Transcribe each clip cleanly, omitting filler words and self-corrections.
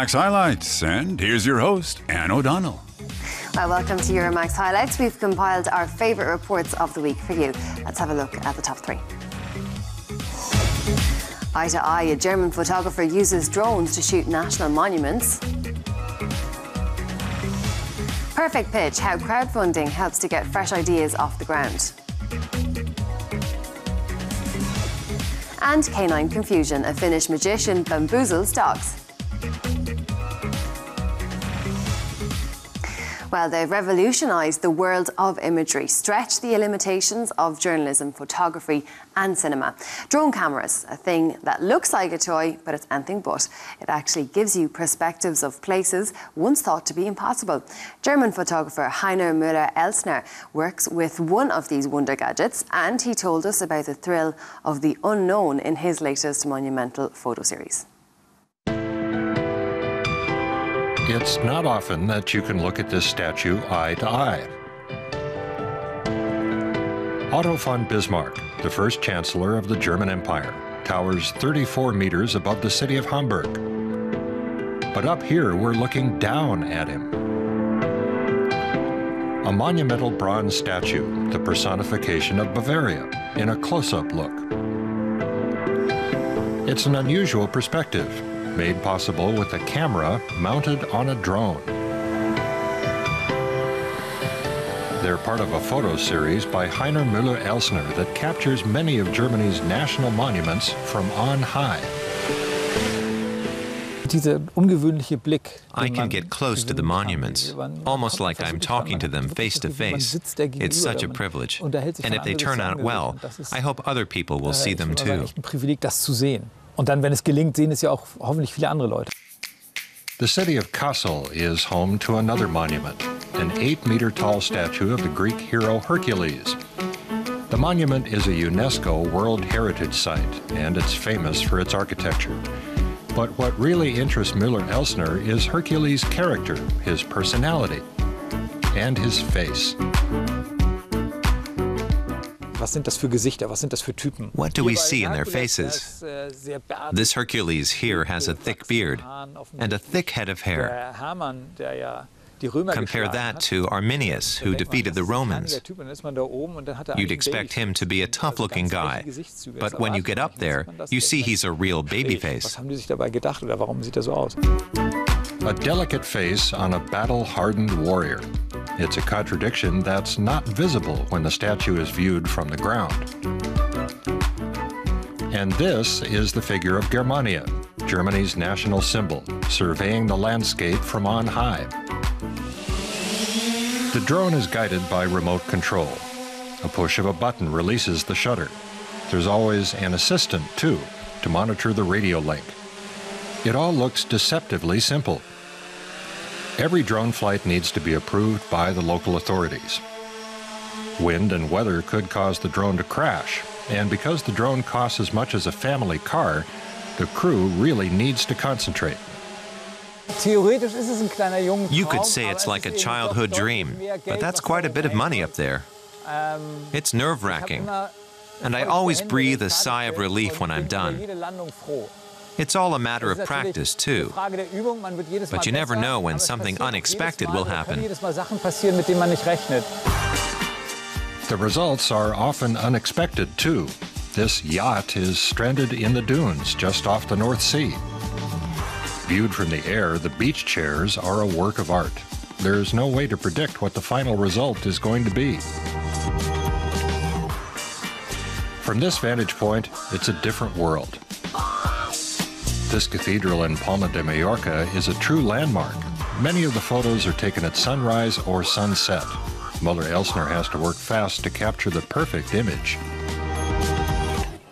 Euromaxx highlights, and here's your host, Anne O'Donnell. Well, welcome to Euromaxx highlights. We've compiled our favourite reports of the week for you. Let's have a look at the top three. Eye to eye, a German photographer uses drones to shoot national monuments. Perfect pitch, how crowdfunding helps to get fresh ideas off the ground. And canine confusion, a Finnish magician bamboozles dogs. Well, they've revolutionised the world of imagery, stretched the limitations of journalism, photography and cinema. Drone cameras, a thing that looks like a toy, but it's anything but. It actually gives you perspectives of places once thought to be impossible. German photographer Heiner Müller-Elsner works with one of these wonder gadgets, and he told us about the thrill of the unknown in his latest monumental photo series. It's not often that you can look at this statue eye to eye. Otto von Bismarck, the first Chancellor of the German Empire, towers 34 meters above the city of Hamburg. But up here, we're looking down at him. A monumental bronze statue, the personification of Bavaria, in a close-up look. It's an unusual perspective, made possible with a camera mounted on a drone. They're part of a photo series by Heiner Müller-Elsner that captures many of Germany's national monuments from on high. I can get close to the monuments, almost like I'm talking to them face to face. It's such a privilege. And if they turn out well, I hope other people will see them too. Und dann, wenn es gelingt, sehen es ja auch hoffentlich viele andere Leute. The city of Kassel is home to another monument, an 8-meter-tall statue of the Greek hero Hercules. The monument is a UNESCO World Heritage Site, and it's famous for its architecture. But what really interests Müller-Elsner is Hercules' character, his personality, and his face. What do we see in their faces? This Hercules here has a thick beard and a thick head of hair. Compare that to Arminius, who defeated the Romans. You'd expect him to be a tough-looking guy, but when you get up there, you see he's a real babyface. A delicate face on a battle-hardened warrior. It's a contradiction that's not visible when the statue is viewed from the ground. And this is the figure of Germania, Germany's national symbol, surveying the landscape from on high. The drone is guided by remote control. A push of a button releases the shutter. There's always an assistant, too, to monitor the radio link. It all looks deceptively simple. Every drone flight needs to be approved by the local authorities. Wind and weather could cause the drone to crash, and because the drone costs as much as a family car, the crew really needs to concentrate. You could say it's like a childhood dream, but that's quite a bit of money up there. It's nerve-wracking, and I always breathe a sigh of relief when I'm done. It's all a matter of practice, too. But you never know when something unexpected will happen. The results are often unexpected, too. This yacht is stranded in the dunes just off the North Sea. Viewed from the air, the beach chairs are a work of art. There's no way to predict what the final result is going to be. From this vantage point, it's a different world. This cathedral in Palma de Mallorca is a true landmark. Many of the photos are taken at sunrise or sunset. Müller-Elsner has to work fast to capture the perfect image.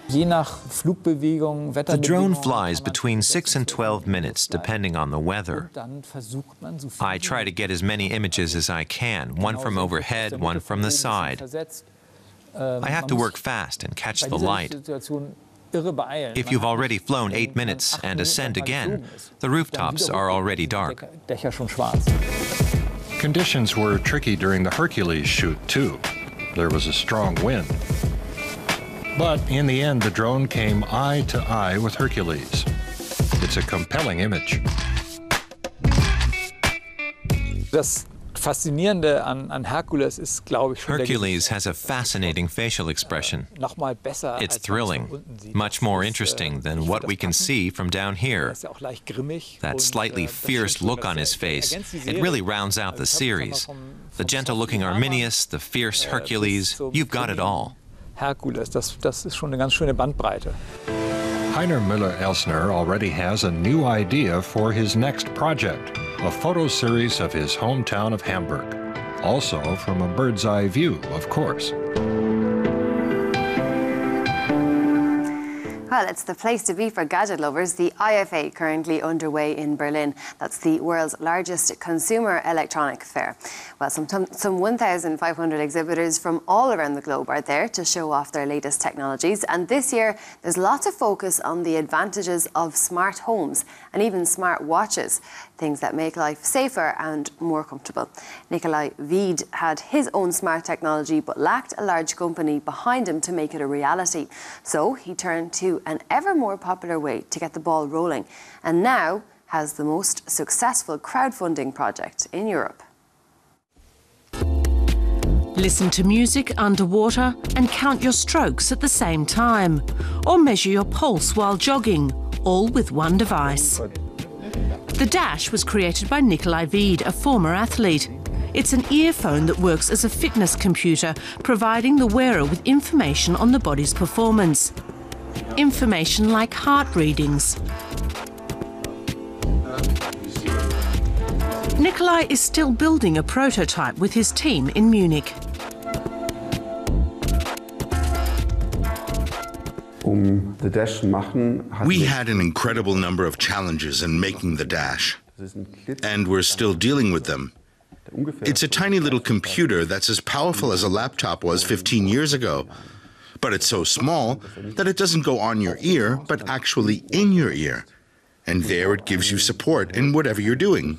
The drone flies between 6 and 12 minutes, depending on the weather. I try to get as many images as I can, one from overhead, one from the side. I have to work fast and catch the light. If you've already flown 8 minutes and ascend again, the rooftops are already dark. Conditions were tricky during the Hercules shoot, too. There was a strong wind. But in the end, the drone came eye to eye with Hercules. It's a compelling image. Das Faszinierende an Herkules ist, glaube ich, Hercules has a fascinating facial expression. It's thrilling, much more interesting than what we can see from down here. That slightly fierce look on his face, it really rounds out the series. The gentle-looking Arminius, the fierce Hercules, you've got it all. Herkules, das ist schon eine ganz schöne Bandbreite. Heiner Müller-Elsner already has a new idea for his next project, a photo series of his hometown of Hamburg. Also from a bird's eye view, of course. Well, it's the place to be for gadget lovers. The IFA currently underway in Berlin. That's the world's largest consumer electronic fair. Well, some 1,500 exhibitors from all around the globe are there to show off their latest technologies. And this year, there's lots of focus on the advantages of smart homes and even smart watches, things that make life safer and more comfortable. Nikolai Wied had his own smart technology but lacked a large company behind him to make it a reality. So he turned to an ever more popular way to get the ball rolling, and now has the most successful crowdfunding project in Europe. Listen to music underwater and count your strokes at the same time, or measure your pulse while jogging, all with one device. The Dash was created by Nikolai Wied, a former athlete. It's an earphone that works as a fitness computer, providing the wearer with information on the body's performance. Information like heart readings. Nikolai is still building a prototype with his team in Munich. We had an incredible number of challenges in making the Dash, and we're still dealing with them. It's a tiny little computer that's as powerful as a laptop was 15 years ago, but it's so small that it doesn't go on your ear, but actually in your ear. And there it gives you support in whatever you're doing.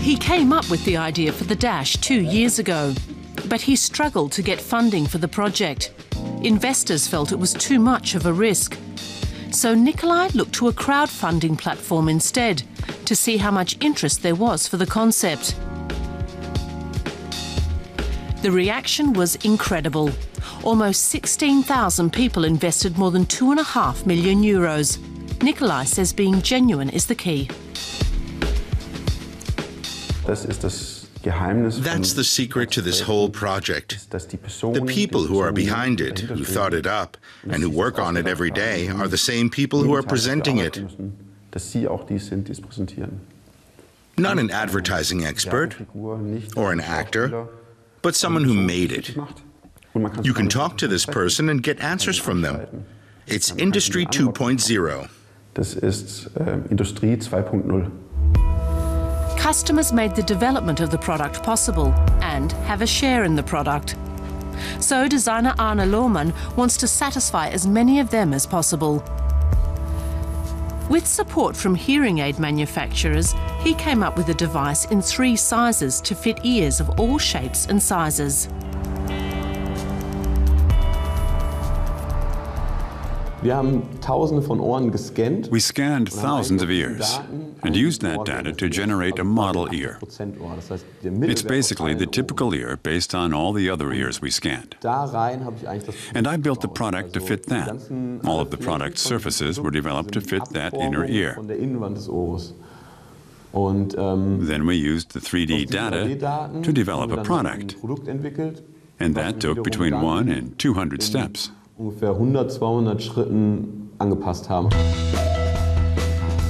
He came up with the idea for the Dash 2 years ago, but he struggled to get funding for the project. Investors felt it was too much of a risk. So Nikolai looked to a crowdfunding platform instead to see how much interest there was for the concept. The reaction was incredible. Almost 16,000 people invested more than €2.5 million. Nikolai says being genuine is the key. That's the secret to this whole project. The people who are behind it, who thought it up, and who work on it every day are the same people who are presenting it. Not an advertising expert or an actor, but someone who made it. You can talk to this person and get answers from them. It's Industry 2.0. Das ist Industrie 2.0. Customers made the development of the product possible and have a share in the product. So designer Arne Lohmann wants to satisfy as many of them as possible. With support from hearing aid manufacturers, he came up with a device in 3 sizes to fit ears of all shapes and sizes. We scanned thousands of ears and used that data to generate a model ear. It's basically the typical ear based on all the other ears we scanned. And I built the product to fit that. All of the product's surfaces were developed to fit that inner ear. Then we used the 3D data to develop a product. And that took between 1 and 200 steps.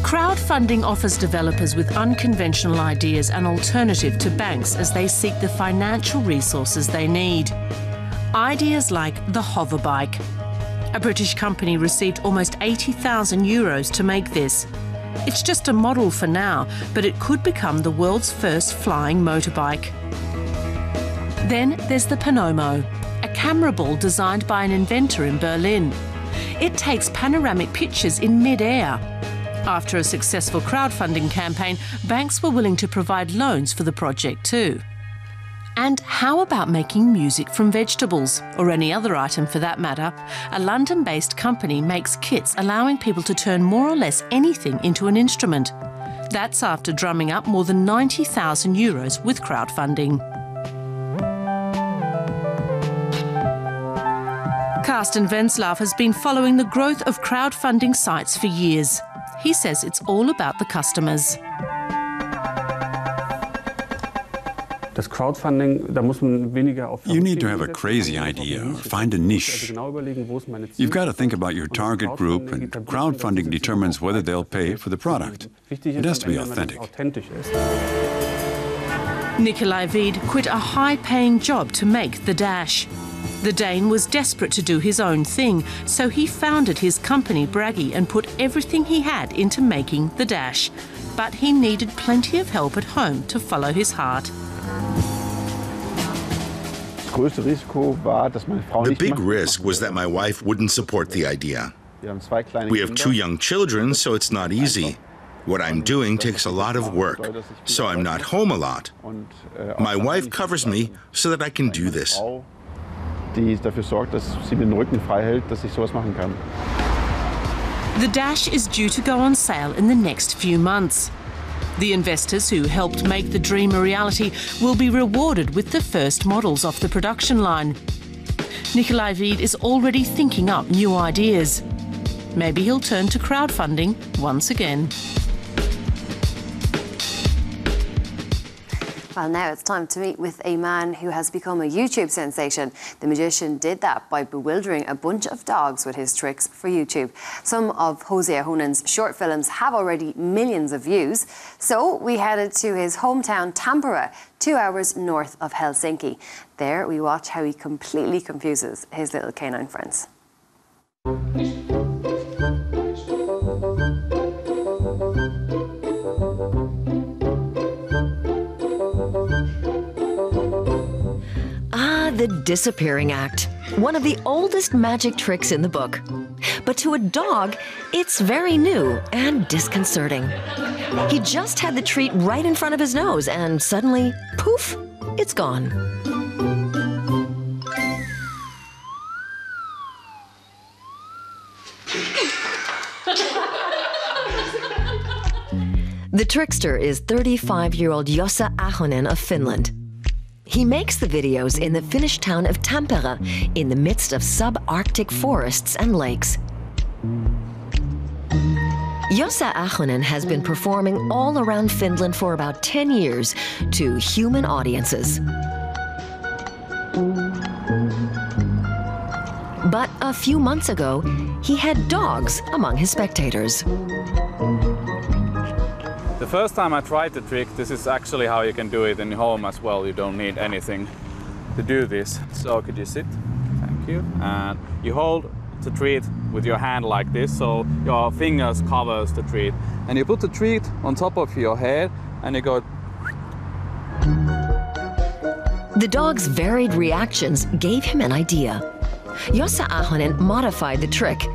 Crowdfunding offers developers with unconventional ideas an alternative to banks as they seek the financial resources they need. Ideas like the hoverbike. A British company received almost €80,000 to make this. It's just a model for now, but it could become the world's first flying motorbike. Then there's the Panomo, a camera ball designed by an inventor in Berlin. It takes panoramic pictures in mid-air. After a successful crowdfunding campaign, banks were willing to provide loans for the project too. And how about making music from vegetables, or any other item for that matter? A London-based company makes kits allowing people to turn more or less anything into an instrument. That's after drumming up more than 90,000 euros with crowdfunding. Carsten Wenslav has been following the growth of crowdfunding sites for years. He says it's all about the customers. You need to have a crazy idea or find a niche. You've got to think about your target group, and crowdfunding determines whether they'll pay for the product. It has to be authentic. Nikolai Wied quit a high-paying job to make the Dash. The Dane was desperate to do his own thing, so he founded his company Braggy and put everything he had into making the Dash. But he needed plenty of help at home to follow his heart. The big risk was that my wife wouldn't support the idea. We have 2 young children, so it's not easy. What I'm doing takes a lot of work, so I'm not home a lot. My wife covers me so that I can do this. Die dafür sorgt, dass sie mir den Rücken frei hält, dass ich sowas machen kann. The Dash is due to go on sale in the next few months. The investors who helped make the dream a reality will be rewarded with the first models off the production line. Nikolai Wied is already thinking up new ideas. Maybe he'll turn to crowdfunding once again. Well, now it's time to meet with a man who has become a YouTube sensation. The magician did that by bewildering a bunch of dogs with his tricks for YouTube. Some of Jose Ahonen's short films have already millions of views. So we headed to his hometown Tampere, 2 hours north of Helsinki. There we watch how he completely confuses his little canine friends. The disappearing act, one of the oldest magic tricks in the book. But to a dog, it's very new and disconcerting. He just had the treat right in front of his nose and suddenly, poof, it's gone. The trickster is 35-year-old Jossa Ahonen of Finland. He makes the videos in the Finnish town of Tampere, in the midst of subarctic forests and lakes. Jossa Ahonen has been performing all around Finland for about 10 years to human audiences. But a few months ago, he had dogs among his spectators. The first time I tried the trick, this is actually how you can do it in home as well. You don't need anything to do this. So could you sit? Thank you. And you hold the treat with your hand like this, so your fingers covers the treat. And you put the treat on top of your head and you go. The dog's varied reactions gave him an idea. Jossa Ahonen modified the trick,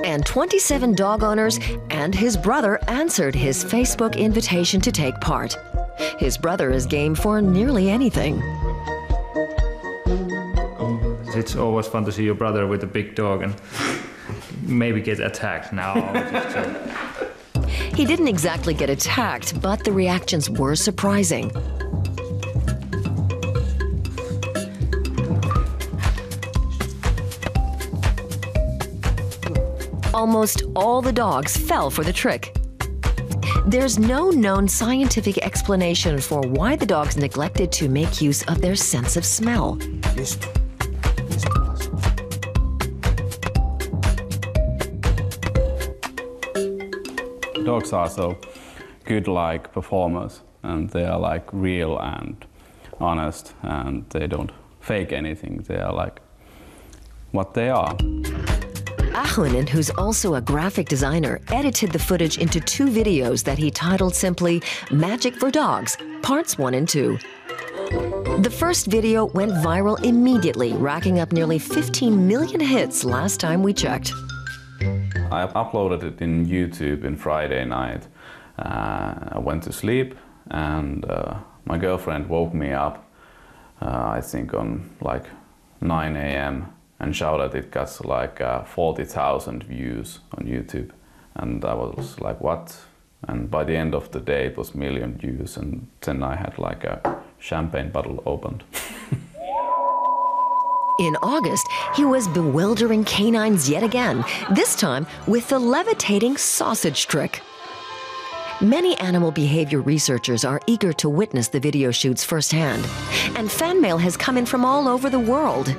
and 27 dog owners and his brother answered his Facebook invitation to take part. His brother is game for nearly anything. It's always fun to see your brother with a big dog and maybe get attacked now. He didn't exactly get attacked, but the reactions were surprising. Almost all the dogs fell for the trick. There's no known scientific explanation for why the dogs neglected to make use of their sense of smell. Dogs are so good like performers, and they are like real and honest, and they don't fake anything. They are like what they are. Ahonen, who's also a graphic designer, edited the footage into 2 videos that he titled simply Magic for Dogs, Parts 1 and 2. The first video went viral immediately, racking up nearly 15 million hits last time we checked. I uploaded it in YouTube on Friday night. I went to sleep and my girlfriend woke me up, I think on like 9 a.m. and shouted it got like 40,000 views on YouTube. And I was like, what? And by the end of the day, it was million views, and then I had like a champagne bottle opened. In August, he was bewildering canines yet again, this time with the levitating sausage trick. Many animal behavior researchers are eager to witness the video shoots firsthand, and fan mail has come in from all over the world.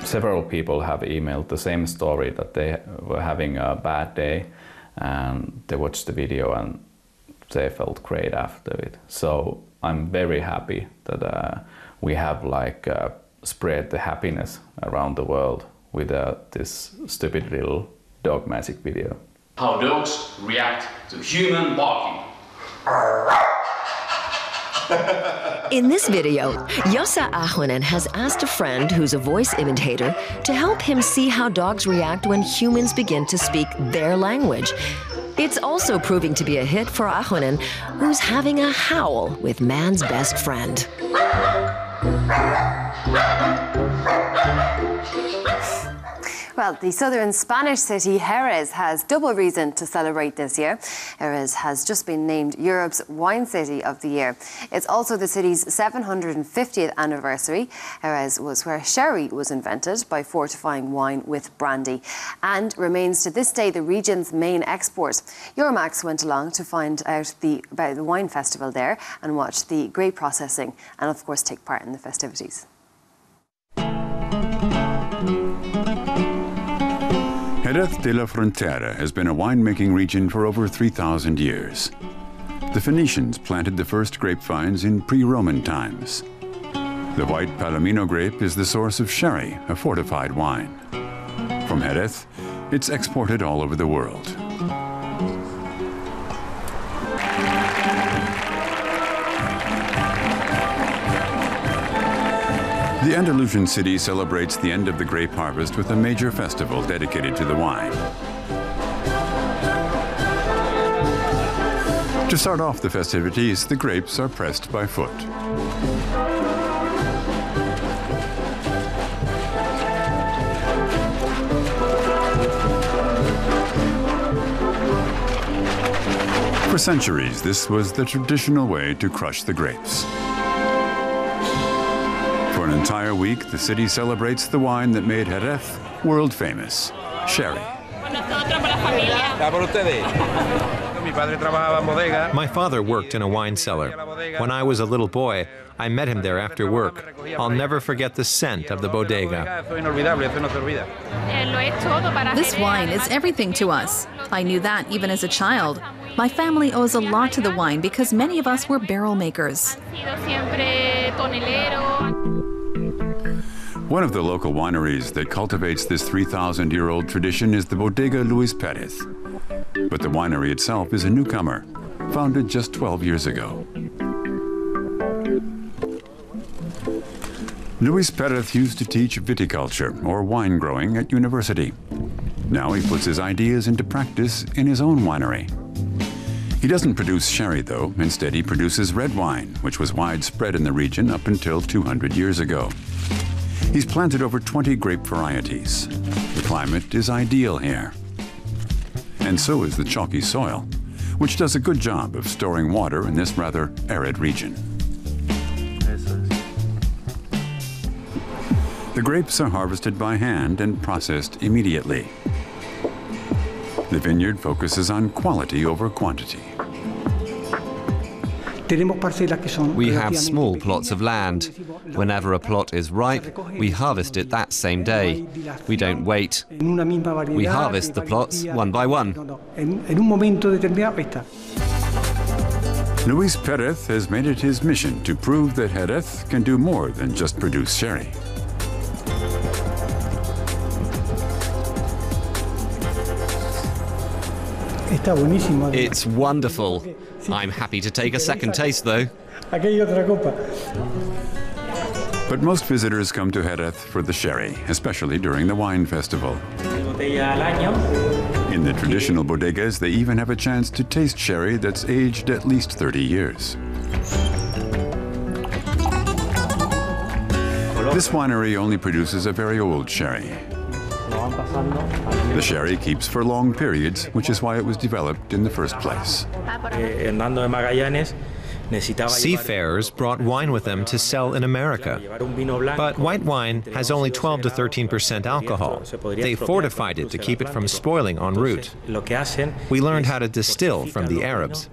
Several people have emailed the same story, that they were having a bad day and they watched the video and they felt great after it. So I'm very happy that we have like spread the happiness around the world with this stupid little dog magic video. How dogs react to human barking. In this video, Jossa Ahonen has asked a friend who's a voice imitator to help him see how dogs react when humans begin to speak their language. It's also proving to be a hit for Ahonen, who's having a howl with man's best friend. Well, the southern Spanish city Jerez has double reason to celebrate this year. Jerez has just been named Europe's Wine City of the Year. It's also the city's 750th anniversary. Jerez was where sherry was invented by fortifying wine with brandy, and remains to this day the region's main export. Euromaxx went along to find out about the wine festival there and watch the grape processing and, of course, take part in the festivities. Jerez de la Frontera has been a winemaking region for over 3,000 years. The Phoenicians planted the first grapevines in pre-Roman times. The white Palomino grape is the source of sherry, a fortified wine. From Jerez, it's exported all over the world. The Andalusian city celebrates the end of the grape harvest with a major festival dedicated to the wine. To start off the festivities, the grapes are pressed by foot. For centuries, this was the traditional way to crush the grapes. For an entire week, the city celebrates the wine that made Jerez world famous, sherry. My father worked in a wine cellar. When I was a little boy, I met him there after work. I'll never forget the scent of the bodega. This wine is everything to us. I knew that even as a child. My family owes a lot to the wine because many of us were barrel makers. One of the local wineries that cultivates this 3,000-year-old tradition is the Bodega Luis Perez. But the winery itself is a newcomer, founded just 12 years ago. Luis Perez used to teach viticulture, or wine growing, at university. Now he puts his ideas into practice in his own winery. He doesn't produce sherry, though. Instead, he produces red wine, which was widespread in the region up until 200 years ago. He's planted over 20 grape varieties. The climate is ideal here. And so is the chalky soil, which does a good job of storing water in this rather arid region. The grapes are harvested by hand and processed immediately. The vineyard focuses on quality over quantity. We have small plots of land. Whenever a plot is ripe, we harvest it that same day. We don't wait. We harvest the plots one by one. Luis Perez has made it his mission to prove that Jerez can do more than just produce sherry. It's wonderful. I'm happy to take a second taste, though. But most visitors come to Jerez for the sherry, especially during the wine festival. In the traditional bodegas, they even have a chance to taste sherry that's aged at least 30 years. This winery only produces a very old sherry. The sherry keeps for long periods, which is why it was developed in the first place. Seafarers brought wine with them to sell in America. But white wine has only 12 to 13% alcohol. They fortified it to keep it from spoiling en route. We learned how to distill from the Arabs.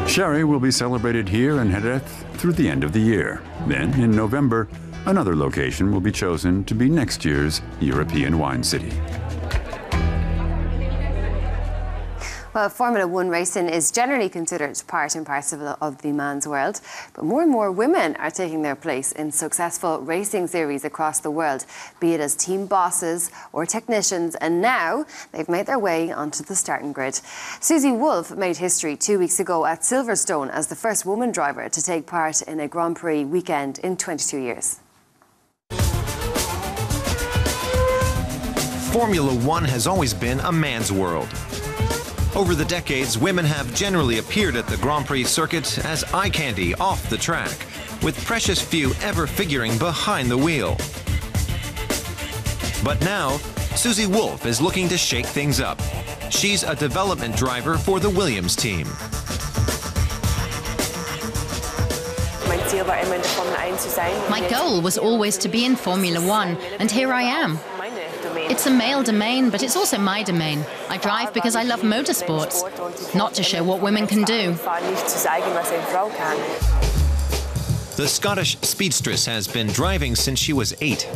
Sherry will be celebrated here in Jerez through the end of the year. Then, in November, another location will be chosen to be next year's European Wine City. Well, Formula One racing is generally considered part and parcel of the man's world, but more and more women are taking their place in successful racing series across the world, be it as team bosses or technicians, and now they've made their way onto the starting grid. Susie Wolff made history 2 weeks ago at Silverstone as the first woman driver to take part in a Grand Prix weekend in 22 years. Formula One has always been a man's world. Over the decades, women have generally appeared at the Grand Prix circuit as eye candy off the track, with precious few ever figuring behind the wheel. But now, Susie Wolff is looking to shake things up. She's a development driver for the Williams team. My goal was always to be in Formula One, and here I am. It's a male domain, but it's also my domain. I drive because I love motorsports, not to show what women can do. The Scottish speedstress has been driving since she was 8.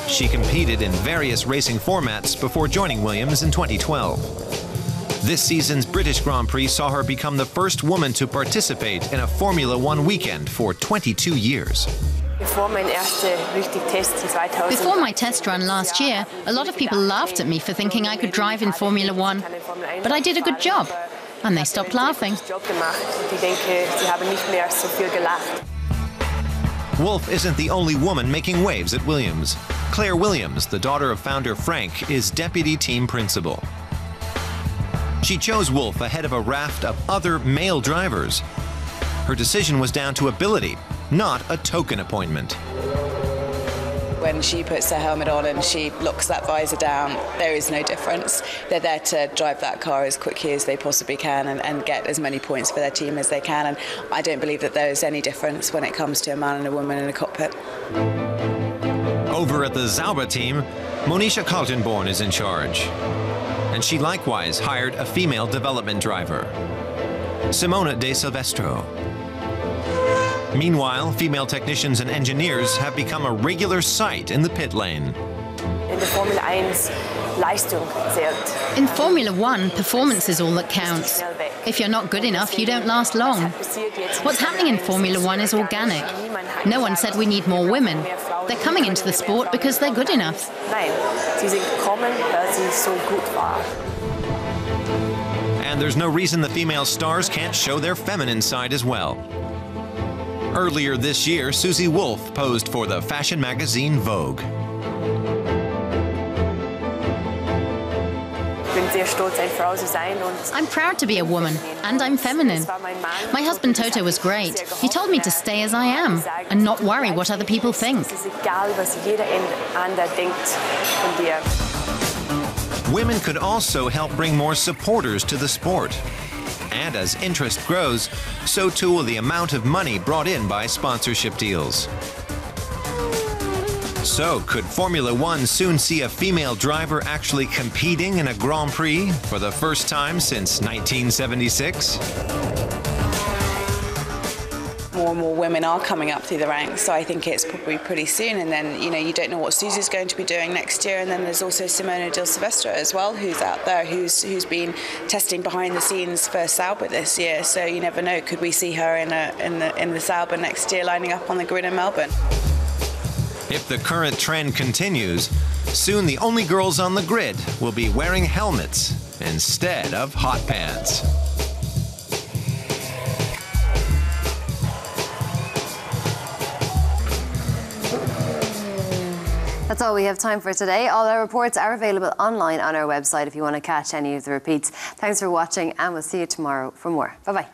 She competed in various racing formats before joining Williams in 2012. This season's British Grand Prix saw her become the first woman to participate in a Formula One weekend for 22 years. Before my test run last year, a lot of people laughed at me for thinking I could drive in Formula One. But I did a good job, and they stopped laughing. Wolff isn't the only woman making waves at Williams. Claire Williams, the daughter of founder Frank, is deputy team principal. She chose Wolff ahead of a raft of other male drivers. Her decision was down to ability, not a token appointment. When she puts her helmet on and she locks that visor down, there is no difference. They're there to drive that car as quickly as they possibly can and get as many points for their team as they can. And I don't believe that there is any difference when it comes to a man and a woman in a cockpit. Over at the Sauber team, Monisha Kaltenborn is in charge. And she likewise hired a female development driver, Simona De Silvestro. Meanwhile, female technicians and engineers have become a regular sight in the pit lane. In Formula One, performance is all that counts. If you're not good enough, you don't last long. What's happening in Formula One is organic. No one said we need more women. They're coming into the sport because they're good enough. And there's no reason the female stars can't show their feminine side as well. Earlier this year, Susie Wolff posed for the fashion magazine Vogue. I'm proud to be a woman, and I'm feminine. My husband Toto was great. He told me to stay as I am, and not worry what other people think. Women could also help bring more supporters to the sport. And as interest grows, so too will the amount of money brought in by sponsorship deals. So, could Formula One soon see a female driver actually competing in a Grand Prix for the first time since 1976? More and more women are coming up through the ranks, so I think it's probably pretty soon. And then, you don't know what Susie's going to be doing next year. And then there's also Simona De Silvestro as well, who's out there, who's been testing behind the scenes for Sauber this year. So you never know, could we see her in the Sauber next year, lining up on the grid in Melbourne? If the current trend continues, soon the only girls on the grid will be wearing helmets instead of hot pants. That's all we have time for today. All our reports are available online on our website if you want to catch any of the repeats. Thanks for watching, and we'll see you tomorrow for more. Bye-bye.